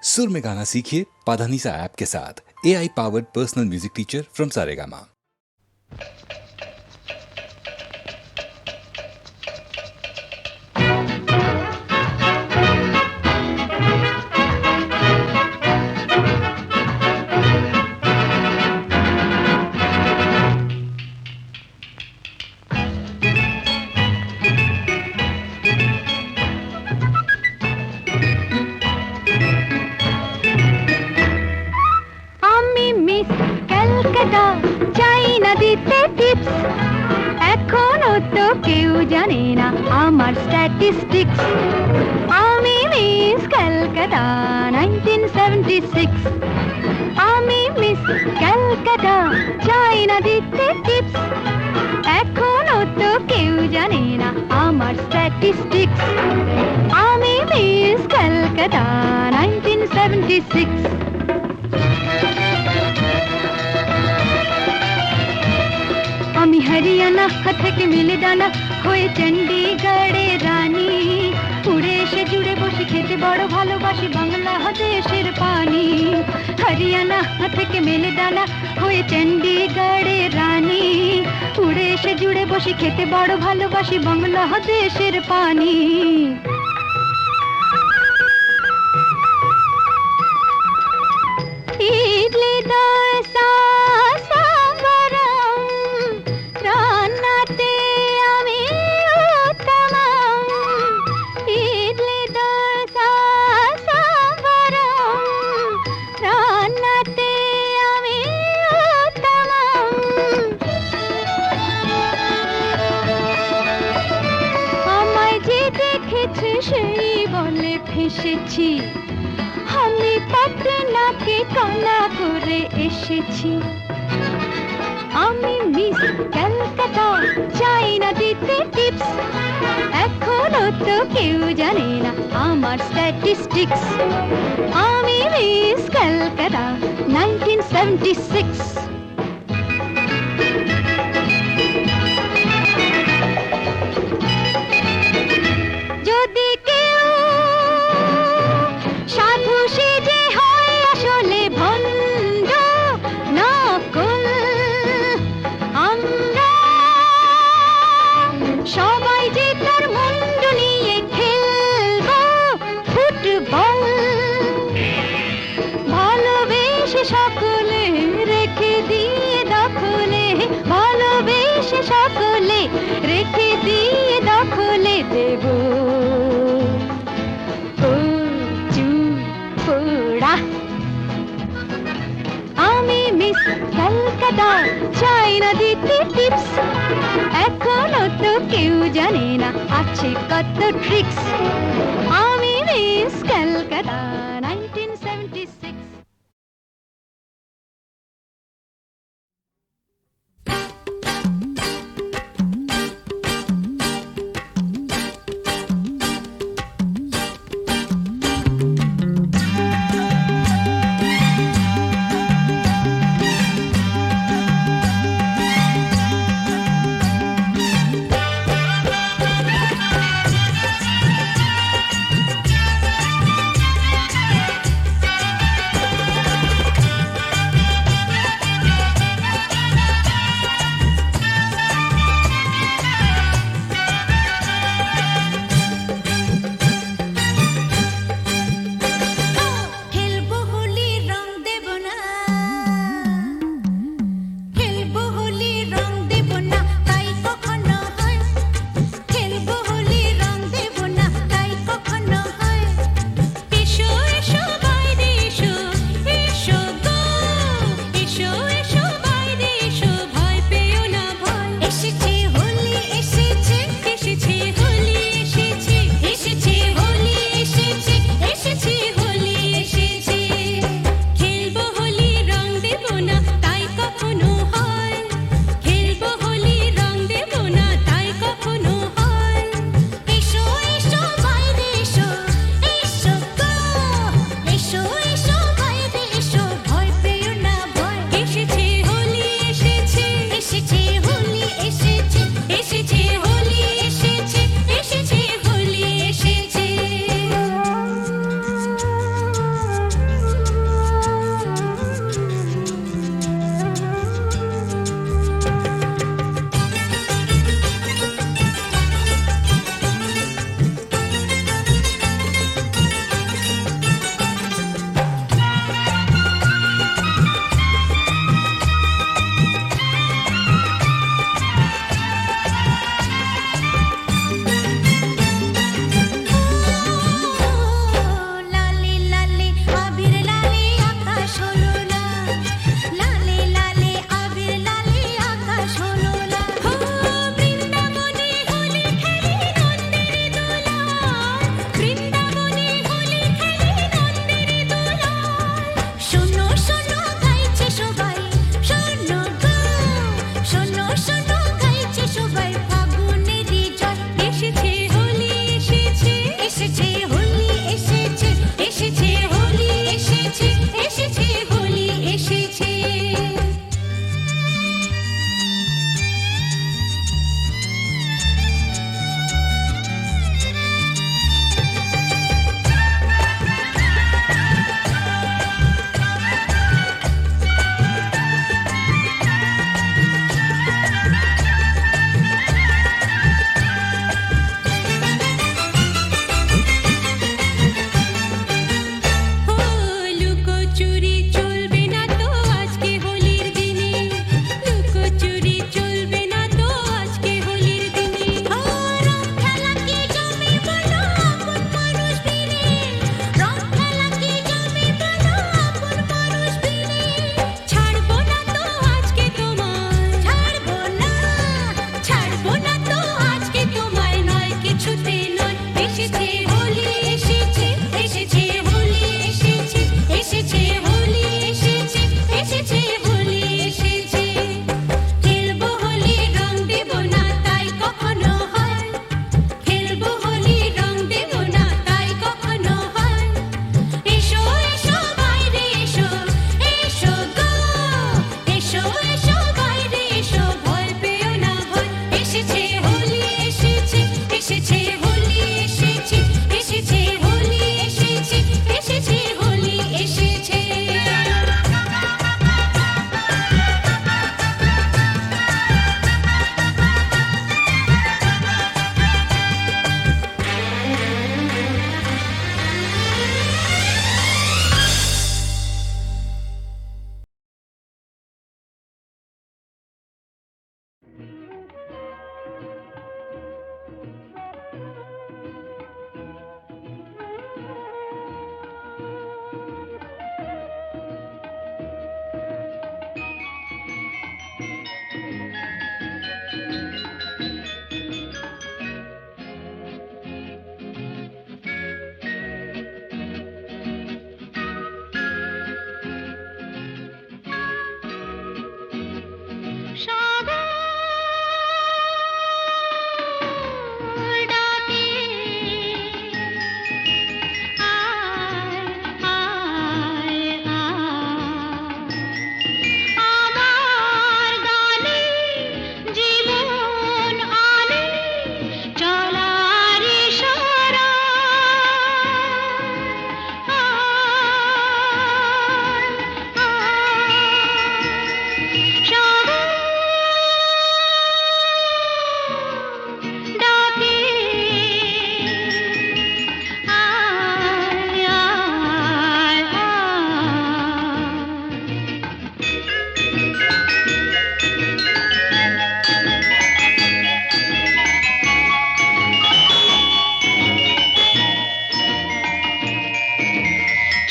सुर में गाना सीखिए पाधानीसा ऐप के साथ। AI powered personal music teacher from Saregama. এখনো তো কেউ জানে না আমার স্ট্যাটিস্টিক্স। আমি মিস ক্যালকাটা 1976। আমি মিস ক্যালকাটা চাই না দিতে টিপস। এখনো তো কেউ জানে না আমার স্ট্যাটিস্টিক্স। আমি মিস ক্যালকাটা 1976। আমি হরিয়ানা থেকে মিলে ডানা হয়ে চণ্ডীগড়ের রানী। উড়ে এসে জুড়ে বসে খেতে বড় ভালোবাসি বাংলাদেশের পানি। হরিয়ানা থেকে মেলে ডানা হয়ে চণ্ডীগড়ের রানী। উড়ে এসে জুড়ে বসে খেতে বড় ভালোবাসি বাংলাদেশের পানি। ইডলি দোসা সেই বলে ফেসেছি, আমি পাটনাকে কানা করে এসেছি। আমি মিস ক্যালকাটা চাই না দিতে টিপস। এখনো তো কেউ জানে না আমার স্ট্যাটিস্টিক্স। আমি মিস ক্যালকাটা 1976। যদি কেউ সাধু সেজে হয় আসলে ভণ্ড নকল, আমরা সবাই যে তার মুন্ডু নিয়ে খেলবো ফুটবল। ভালোবেসে সকলে রেখে দিয়ে দখলে, ভালোবেসে সকলে রেখে দিয়ে দখলে দেব আমি মিস ক্যালকাটা চাই না দিতে টিপস। এখনো তো কেউ জানে না আছে কত ট্রিক্স। আমি মিস ক্যালকাটা 1976।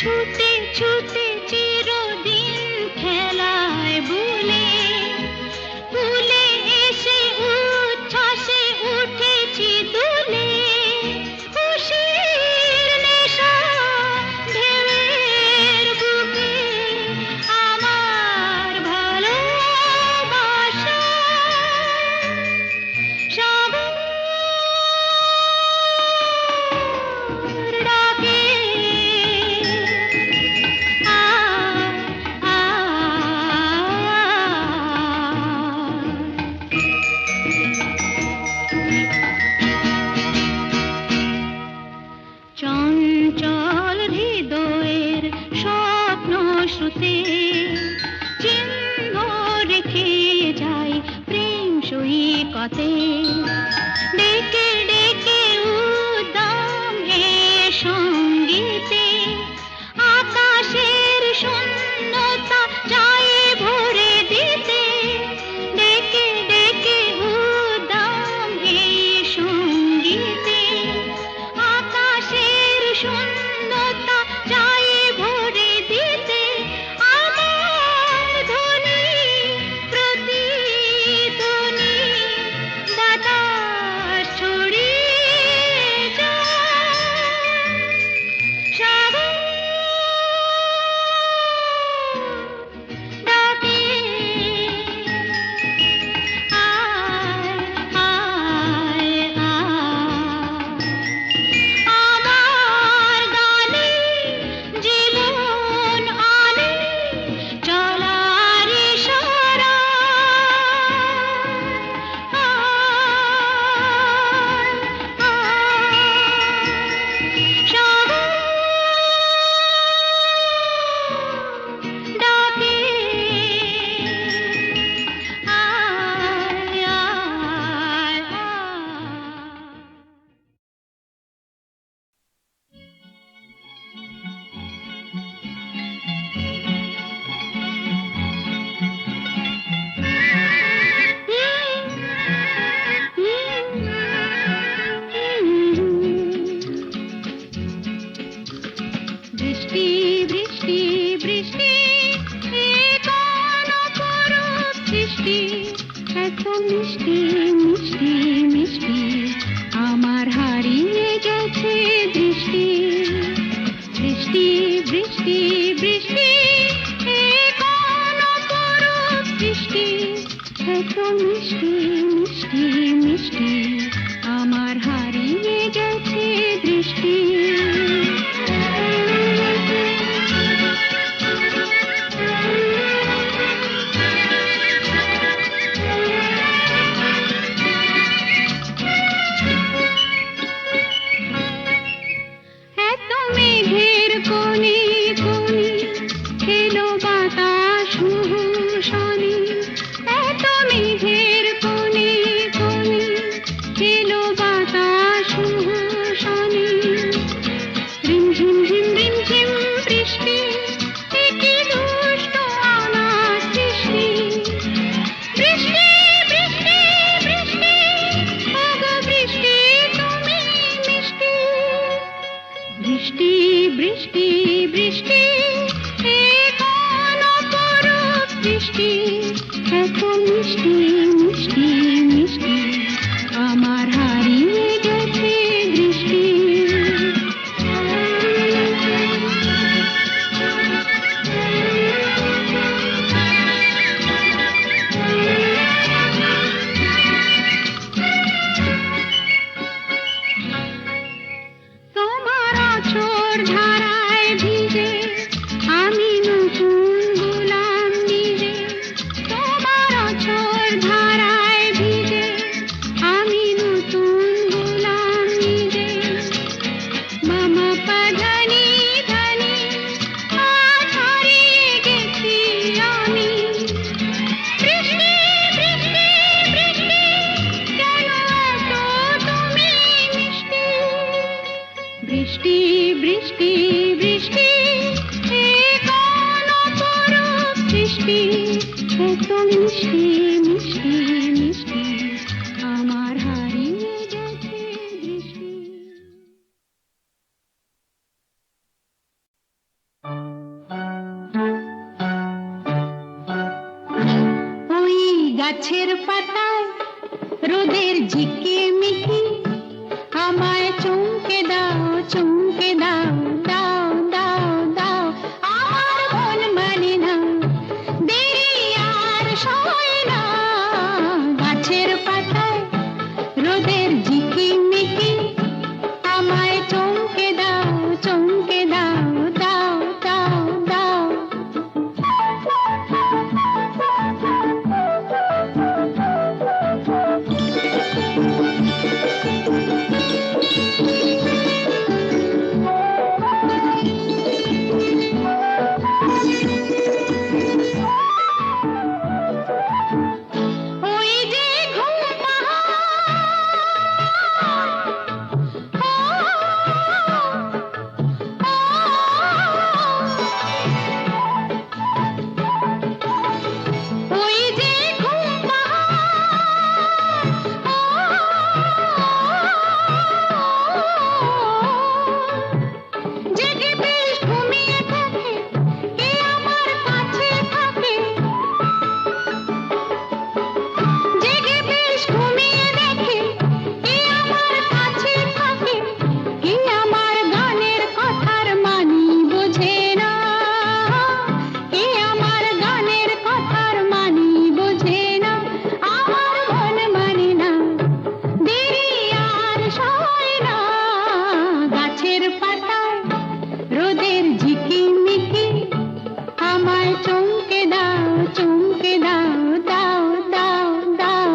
ছুটে ছুটে চিরদিন খেলায় বুলে বুলে এসে উচ্ছ্বাসে উঠেছি দুলে খুশির নেশা ঢেউয়ের বুকে আমার ভালোবাসা সাগর ডাকে চঞ্চল হৃদয়ের স্বপ্ন শ্রুতে চিহ্ন রেখে যাই প্রেম সৈকতে ডেকে ডেকে উদ্দাম এ সঙ্গীতে আকাশের শূন্যতা যায় ভরে দিতে ডেকে ডেকে উদ্দাম এ সঙ্গীতে আকাশের শূন্যতা যায় ভরে দিতে আমার ধ্বনি প্রতিধ্বনি বাতাস ছড়িয়ে যায় সাগর ডাকে আয় আয় আয় আমার গানে জীবন আনে চলার ইশারা সাগর ডাকে আয় আয় আয় বৃষ্টি বৃষ্টি বৃষ্টি এ কোন অপরূপ সৃষ্টি এত মিষ্টি মিষ্টি মিষ্টি আমার হারিয়ে গেছে দৃষ্টি বৃষ্টি বৃষ্টি বৃষ্টি এ কোন অপরূপ সৃষ্টি এত মিষ্টি মিষ্টি মিষ্টি আমার হারিয়ে গেছে দৃষ্টি এত মেঘের কোণে কোণে এলো বাতাস মুহুর্ষণে এত মেঘের কোণে কোণে এলো বাতাস মুহুর্ষণে রিমঝিম ঝিম রিমঝিম বৃষ্টি এ কি দুষ্ট অনাথ সৃষ্টি বৃষ্টি বৃষ্টি বৃষ্টি ওগো বৃষ্টি তুমি মিষ্টি বৃষ্টি বৃষ্টি বৃষ্টি এ কোন অপরূপ বৃষ্টি এত মিষ্টি মিষ্টি মিষ্টি আমার হারিয়ে গেছে দৃষ্টি তোমার আছর ধারায় ভিজে আমি নতুন গোলাম নিজে তোমার আছর ধারায় ভিজে আমি নতুন গোলাম নিজে মামা পাধানি ধানি আজ হারিয়ে গেছি আমি বৃষ্টি বৃষ্টি বৃষ্টি কেন এত তুমি মিষ্টি বৃষ্টি বৃষ্টি বৃষ্টি এ কোন অপরূপ সৃষ্টি এত মিষ্টি মিষ্টি মিষ্টি আমার হারিয়ে গেছে দৃষ্টি গাছের পাতায় রোদের ঝিকিমিকি আমায় চমকে দাও চমকে দাও দাও দাও দাও আমার মন মানে না দেরি আর সয় না গাছের পাতায় রোদের ঝিকিমিকি আমায় চমকে দাও চমকে দাও দাও দাও দাও ওই যে ঘুম ওই যে ঘুম জেগে বেশ ঘুমিয়ে থাকে কে আমার কাছে থাকে জেগে বেশ ঘুমিয়ে দেখে কে আমার কাছে থাকে কে আমার গানের কথার মানি বোঝে না কে আমার গানের কথার মানি বোঝে না আমার মন মানে না দেরি আর সয় না গাছের পাতায় রোদের ঝিকিমিকি আমায় চমকে দাও চমকে দাও দাও দাও দাও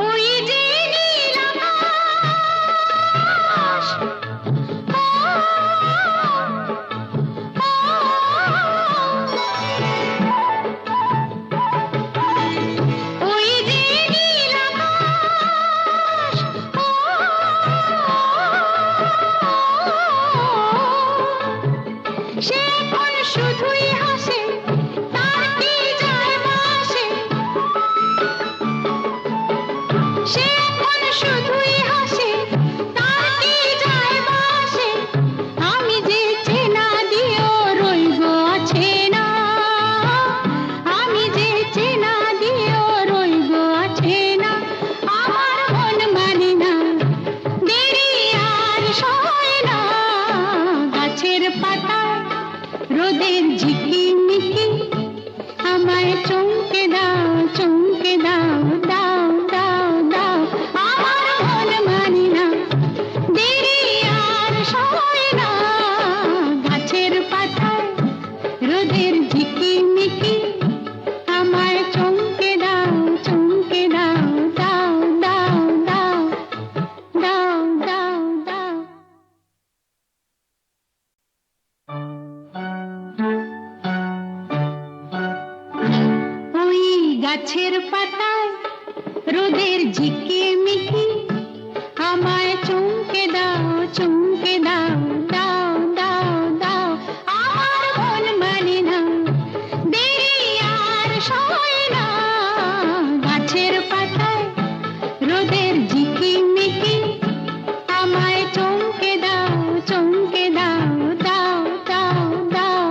ওই যে নীল আকাশ ওই যে নীল আকাশ সে এখন শুধুই হাসে তার কি যায় বাসে সে এখন শুধুই হাসে তার কি যায় বাসে আমি যে চেনা দিয়েও রইব আছে না আমি যে চেনা দিয়েও রইব আছে না আমার মন মানে না দেরি আর সয় না গাছের পাতায় রোদের ঝিকিমিকি আমায় চমকে দাও চমকে দাও দাও দাও দাও আমার মন মানে না দেরি আর সয় না গাছের পাতায় রোদের ঝিকিমিকি আমায় চমকে দাও চমকে দাও দাও দাও দাও দাও দাও দাও ওই গাছের পাতায় রোদের ঝিকিমিকি আমায় চমকে দাও চমকে দাও দাও দাও দাও আমার মন মানে না দেরি আর সয় না গাছের পাতায় রোদের ঝিকিমিকি আমায় চমকে দাও চমকে দাও দাও দাও দাও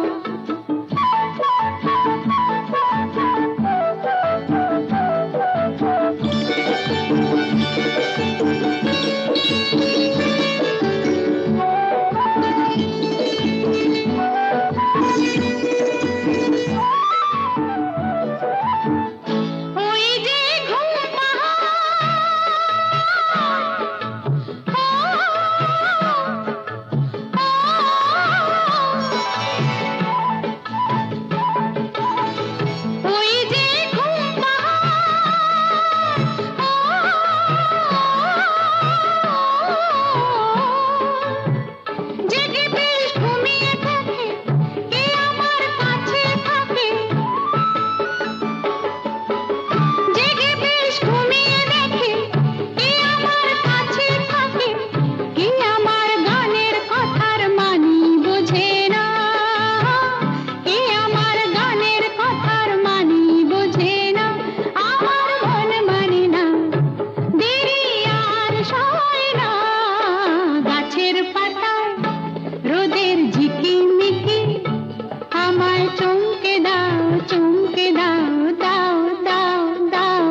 চমকে দাও দাও দাও দাও।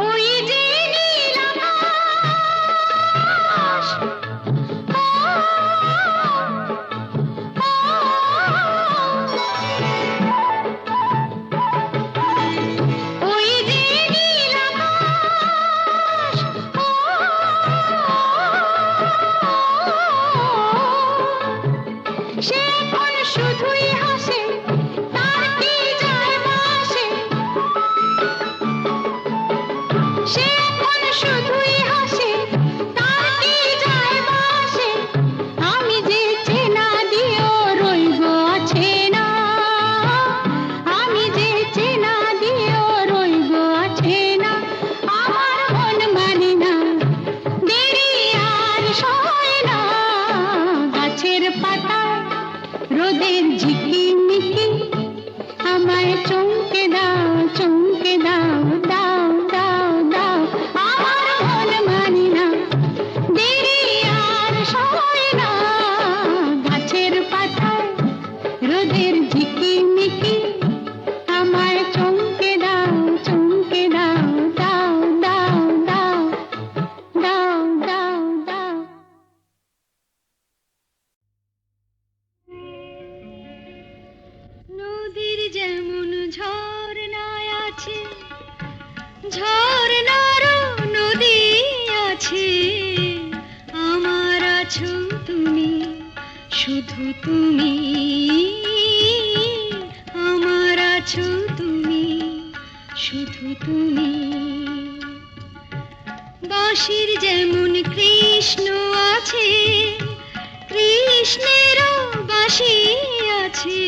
ওই যে নীল আকাশ, ওই যে নীল আকাশ, সে এখন শুধুই হাসে, তার কি যায় আসে, সে এখন শুধুই হাসে, তার কি যায় আসে, আমি যে চেনা দিয়েও রইব আছে না, আমি যে চেনা দিয়েও রইব আছে না, আমার মন মানে না, দেরি আর সয় না, গাছের পাতা রোদের ঝিকিমিকি, আমায় চমকে দাও চমকে দাও দাও দাও দাও, আমার মন মানে না, দেরি আর সয় না, গাছের পাতায় রোদের ঝিকিমিকি, আমায় চমকে দাও চমকে দাও দাও দাও দাও দাও দাও দাও। নদীর যেমন ঝর্ণায় আছে, ঝর্ণারও নদী আছে, আমার আছো তুমি, শুধু তুমি, আমার আছো তুমি, শুধু তুমি। বাঁশির যেমন কৃষ্ণ আছে, কৃষ্ণেরও বাঁশি আছে,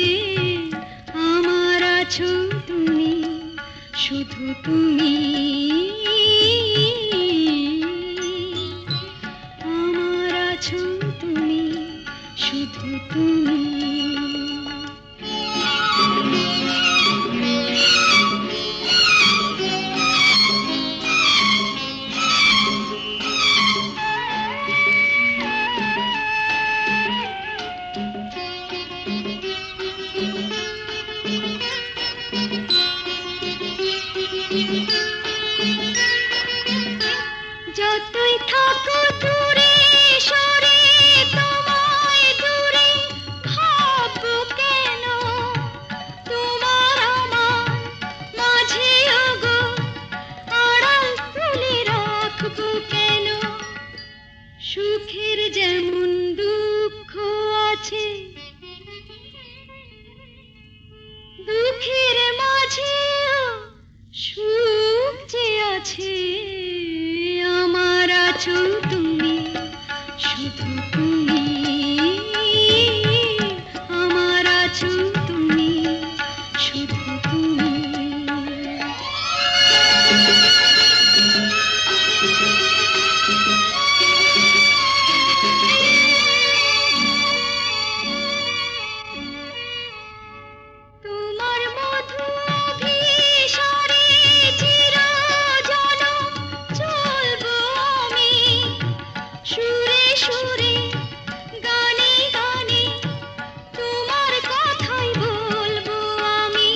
আমার আছো তুমি, শুধু তুমি, আমার আছো তুমি, শুধু তুমি। যতই থাকো দূরে সরে, তোমায় দূরে ভাববো কেন, তোমার আমার মাঝে ওগো আড়াল তুলে রাখবো কেন, সুখের যেমন দুঃখ আছে, দুঃখের মাঝেও সুখ যে আছে, আমার আছো তুমি, শুধু তুমি, আমার আছো তুমি, শুধু তুমি। তোমার মধু অভিসারে চিরজনম চলবো আমি, সুরে সুরে গানে গানে তোমার কথাই বলবো আমি,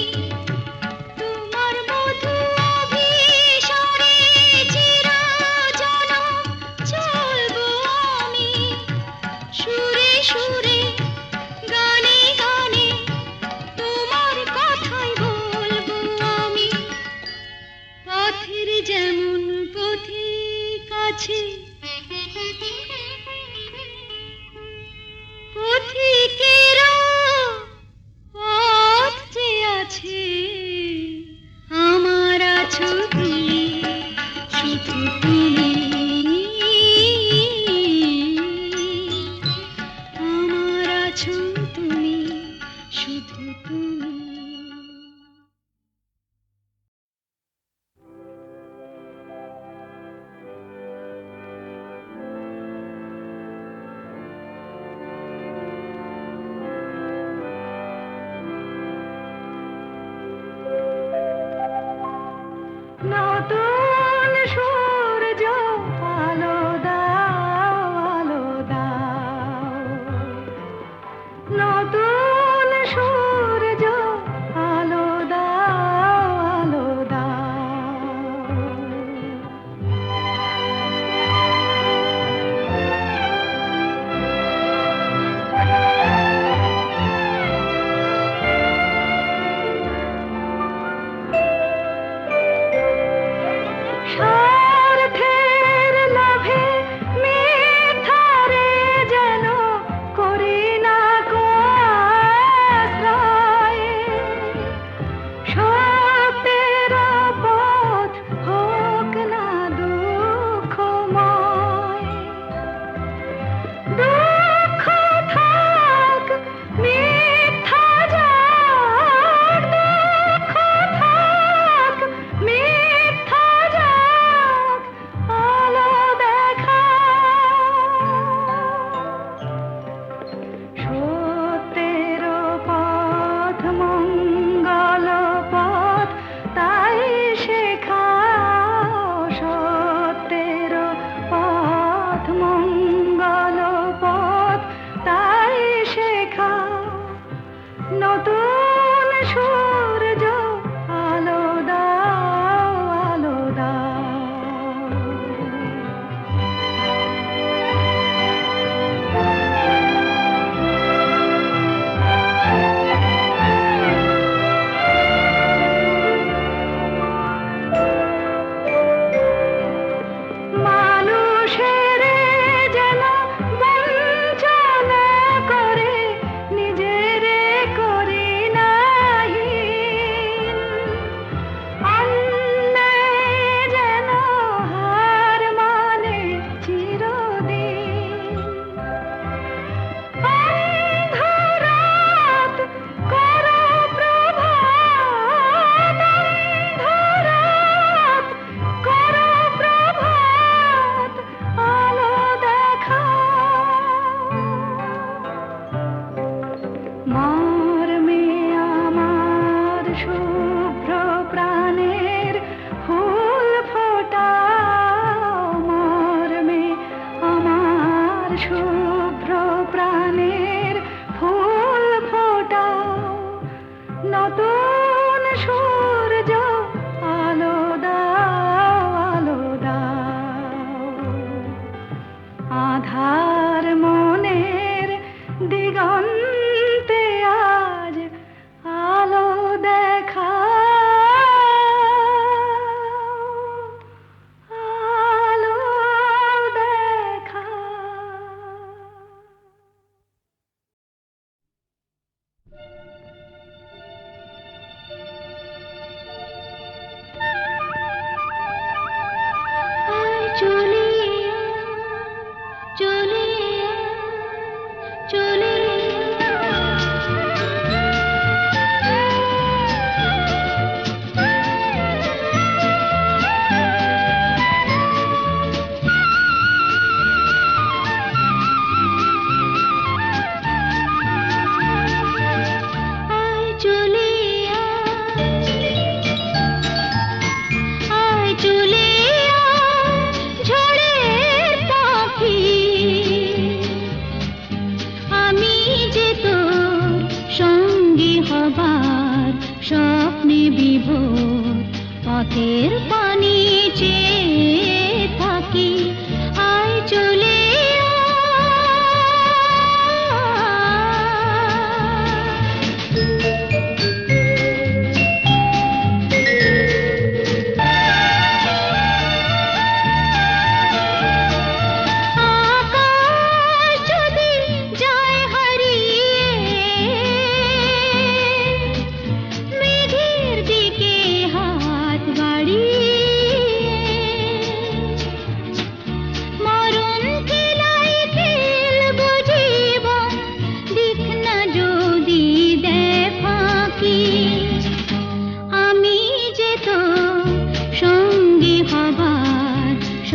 তোমার মধু অভিসারে চিরজনম চলবো আমি, সুরে সুরে গানে গানে তোমার কথাই বলবো আমি। পথের যেমন পথিক আছে, পথিকেরও পথ যে আছে, আমার আছো তুমি, শুধু তুমি, আমার আছো তুমি, শুধু তুমি।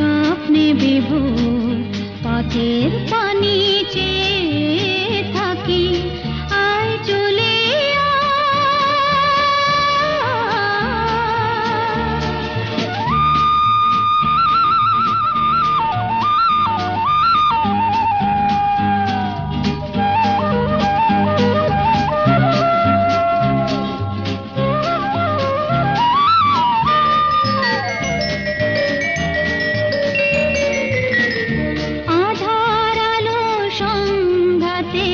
স্বপ্নে বিভোর পথের পানি চেয়ে থাকি আয় চলে আধার আলো সন্ধ্যাতে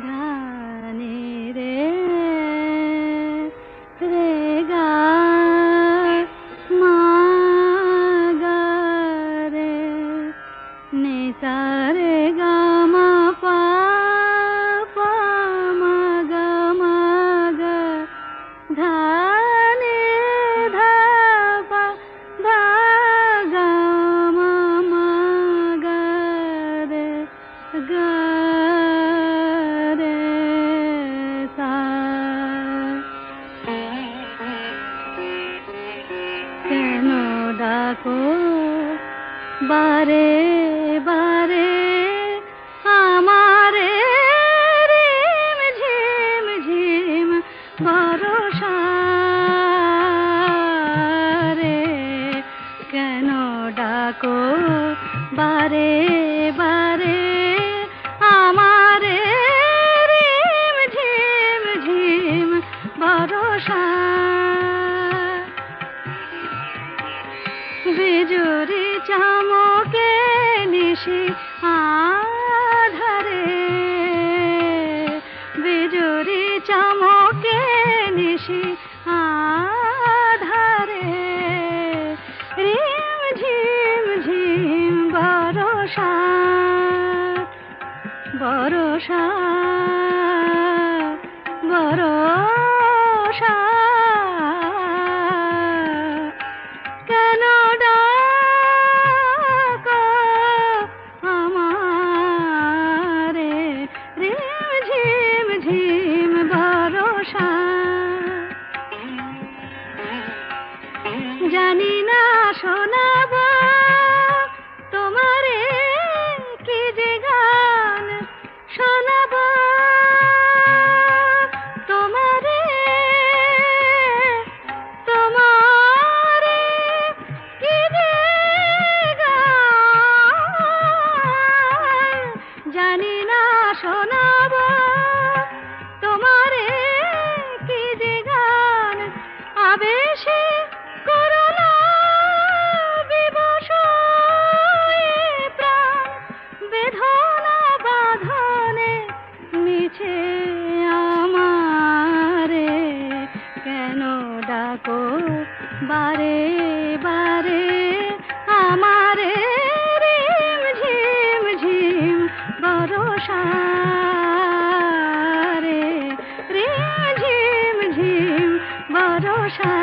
ধানি রে রে গা মা গা রে নি সা রে গা মা পা পা মা গা ধা নি ধা পা ধা গা মা গা রে গা রে সা। কেন ডাকো বারে বারে আমারে রিম ঝিম ঝিম বরষা রে। কেন ডাকো বারে বারে আমারে রিম ঝিম ঝিম বরষা। বিজুরি চমকে নিশি আধারে বিজুরি চমকে নিশি আধারে রিম ঝিম ঝিম বরষা বরষা বরষা। কেন ডাকো আমারে রিম ঝিম ঝিম বরষা। জানি না শোনাবো তোমারে কি যে গান শোনাবো তোমারে তোমারে কি যে গান। জানি না শোনাবো তোমারে কি যে গান। আবেশে করুণা বিবশ এ প্রাণ বেদনা বাঁধনে মিছে আমারে। কেন ডাকো বারে বারে আমারে রিম ঝিম ঝিম বরষা রে রিম ঝিম ঝিম বরষা।